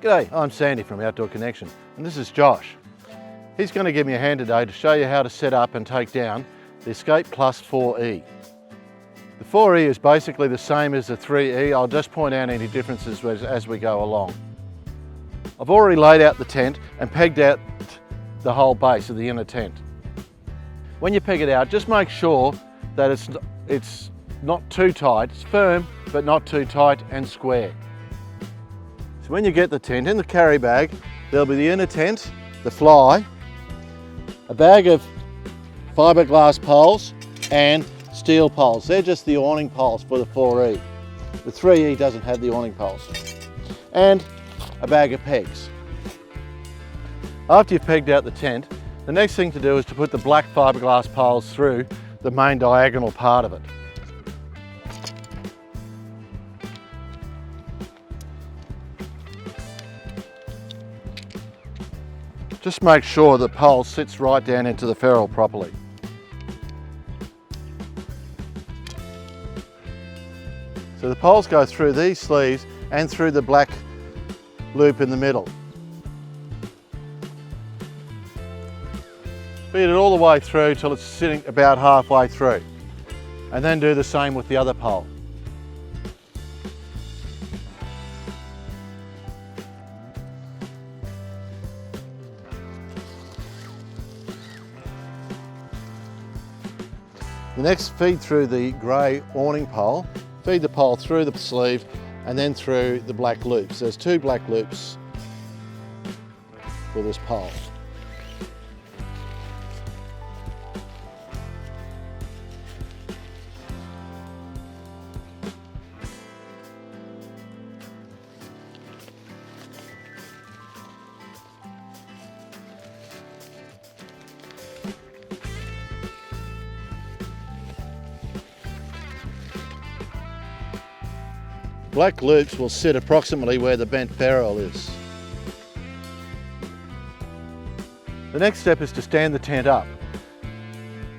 G'day, I'm Sandy from Outdoor Connection, and this is Josh. He's going to give me a hand today to show you how to set up and take down the Escape Plus 4E. The 4E is basically the same as the 3E. I'll just point out any differences as we go along. I've already laid out the tent and pegged out the whole base of the inner tent. When you peg it out, just make sure that it's not too tight. It's firm, but not too tight and square. So when you get the tent, in the carry bag, there'll be the inner tent, the fly, a bag of fiberglass poles and steel poles. They're just the awning poles for the 4E. The 3E doesn't have the awning poles. And a bag of pegs. After you've pegged out the tent, the next thing to do is to put the black fiberglass poles through the main diagonal part of it. Just make sure the pole sits right down into the ferrule properly. So the poles go through these sleeves and through the black loop in the middle. Feed it all the way through till it's sitting about halfway through. And then do the same with the other pole. The next, feed through the grey awning pole, feed the pole through the sleeve and then through the black loops. There's 2 black loops for this pole. Black loops will sit approximately where the bent ferrule is. The next step is to stand the tent up.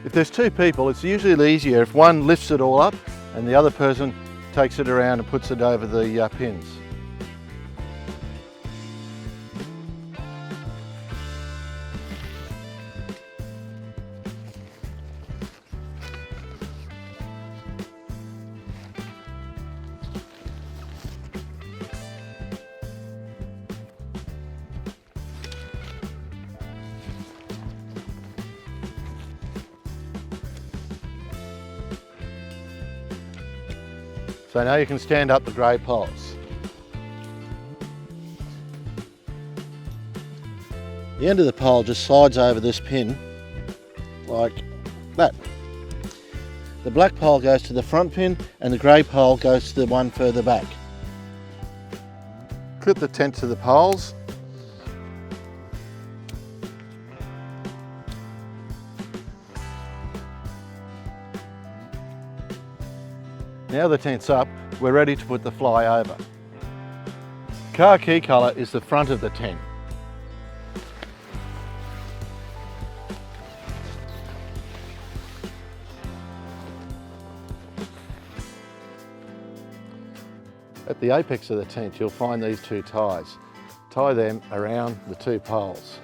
If there's 2 people, it's usually easier if one lifts it all up and the other person takes it around and puts it over the pins. So now you can stand up the grey poles. The end of the pole just slides over this pin like that. The black pole goes to the front pin and the grey pole goes to the one further back. Clip the tent to the poles. Now the tent's up, we're ready to put the fly over. Khaki colour is the front of the tent. At the apex of the tent you'll find these 2 ties. Tie them around the 2 poles.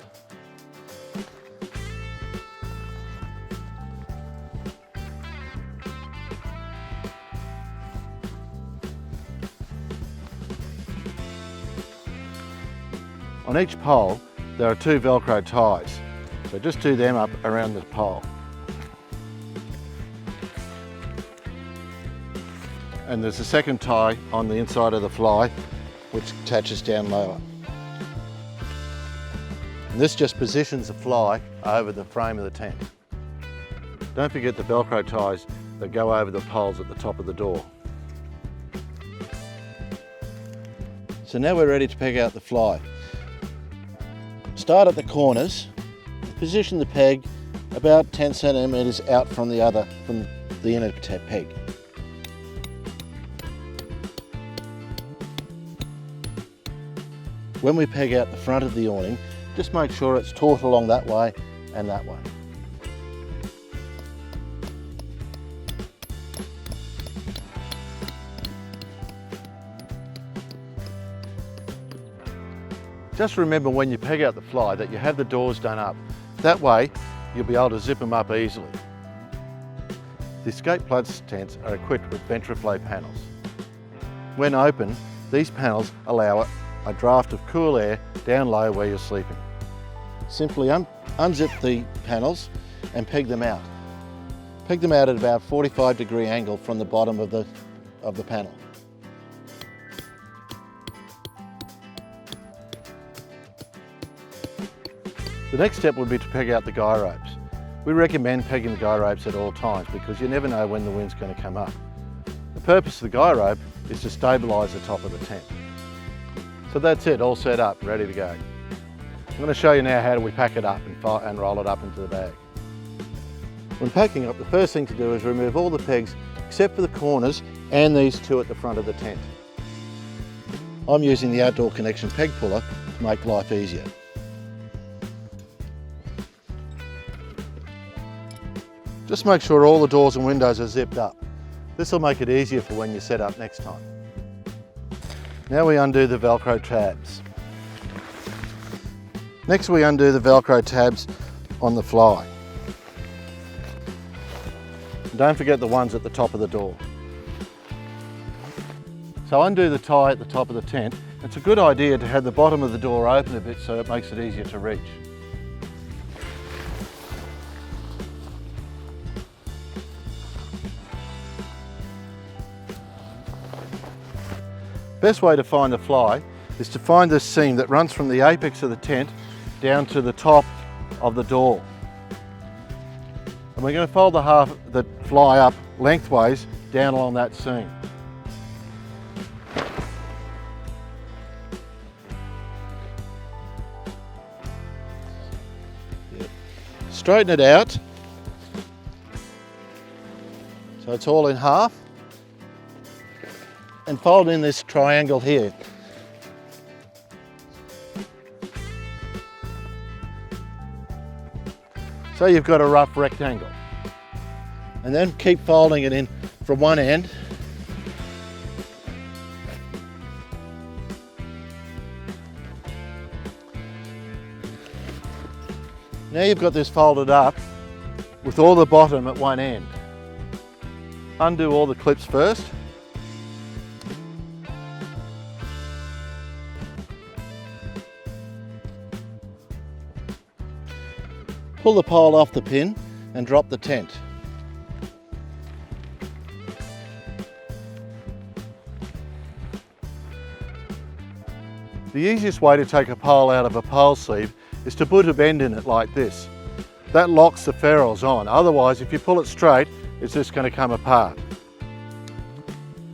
On each pole there are 2 velcro ties, so just do them up around the pole. And there's a second tie on the inside of the fly which attaches down lower. And this just positions the fly over the frame of the tent. Don't forget the velcro ties that go over the poles at the top of the door. So now we're ready to peg out the fly. Start at the corners, position the peg about 10 centimetres out from the inner peg. When we peg out the front of the awning, just make sure it's taut along that way and that way. Just remember when you peg out the fly that you have the doors done up. That way you'll be able to zip them up easily. The Escape Plus tents are equipped with Ventraflow panels. When open, these panels allow a draft of cool air down low where you're sleeping. Simply unzip the panels and peg them out. Peg them out at about 45-degree angle from the bottom of the panel. The next step would be to peg out the guy ropes. We recommend pegging the guy ropes at all times because you never know when the wind's going to come up. The purpose of the guy rope is to stabilise the top of the tent. So that's it, all set up, ready to go. I'm going to show you now how we pack it up and roll it up into the bag. When packing up, the first thing to do is remove all the pegs except for the corners and these two at the front of the tent. I'm using the Outdoor Connection peg puller to make life easier. Just make sure all the doors and windows are zipped up. This will make it easier for when you set up next time. Now we undo the Velcro tabs. Next we undo the Velcro tabs on the fly. And don't forget the ones at the top of the door. So undo the tie at the top of the tent. It's a good idea to have the bottom of the door open a bit so it makes it easier to reach. Best way to find the fly is to find this seam that runs from the apex of the tent down to the top of the door. And we're going to fold the fly up lengthways down along that seam. Straighten it out so it's all in half. And fold in this triangle here. So you've got a rough rectangle. And then keep folding it in from one end. Now you've got this folded up with all the bottom at one end. Undo all the clips first. Pull the pole off the pin and drop the tent. The easiest way to take a pole out of a pole sleeve is to put a bend in it like this. That locks the ferrules on, otherwise if you pull it straight, it's just going to come apart.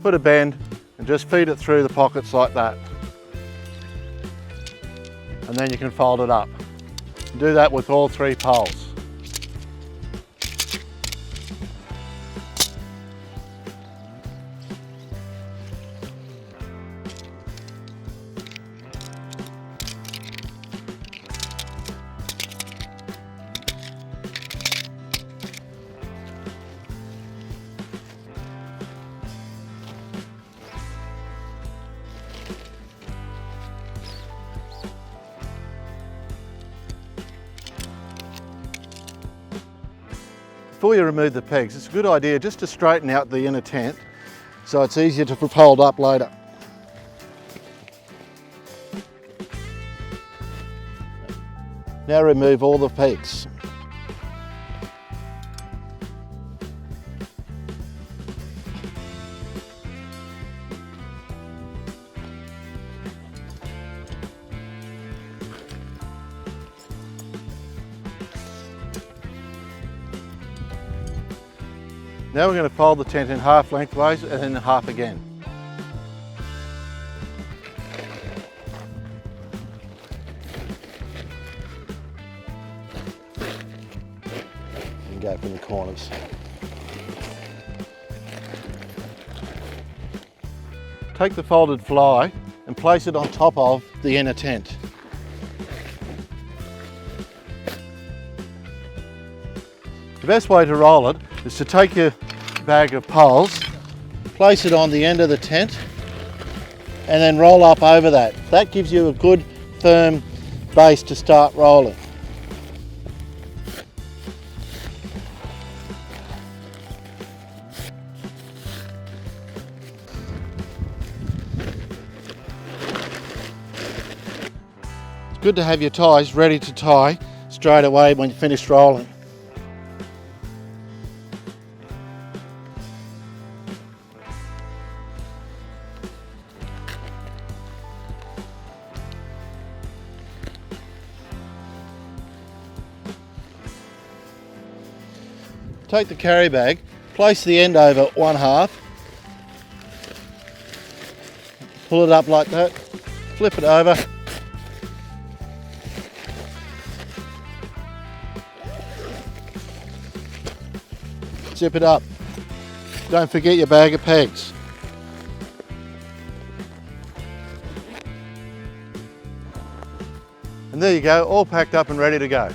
Put a bend and just feed it through the pockets like that. And then you can fold it up. Do that with all three poles. Before you remove the pegs, it's a good idea just to straighten out the inner tent so it's easier to fold up later. Now remove all the pegs. Now we're going to fold the tent in half lengthways and then half again. And go from the corners. Take the folded fly and place it on top of the inner tent. The best way to roll it is to take your bag of poles, place it on the end of the tent and then roll up over that. That gives you a good firm base to start rolling. It's good to have your ties ready to tie straight away when you finish rolling. Take the carry bag, place the end over one half, pull it up like that, flip it over, zip it up. Don't forget your bag of pegs. And there you go, all packed up and ready to go.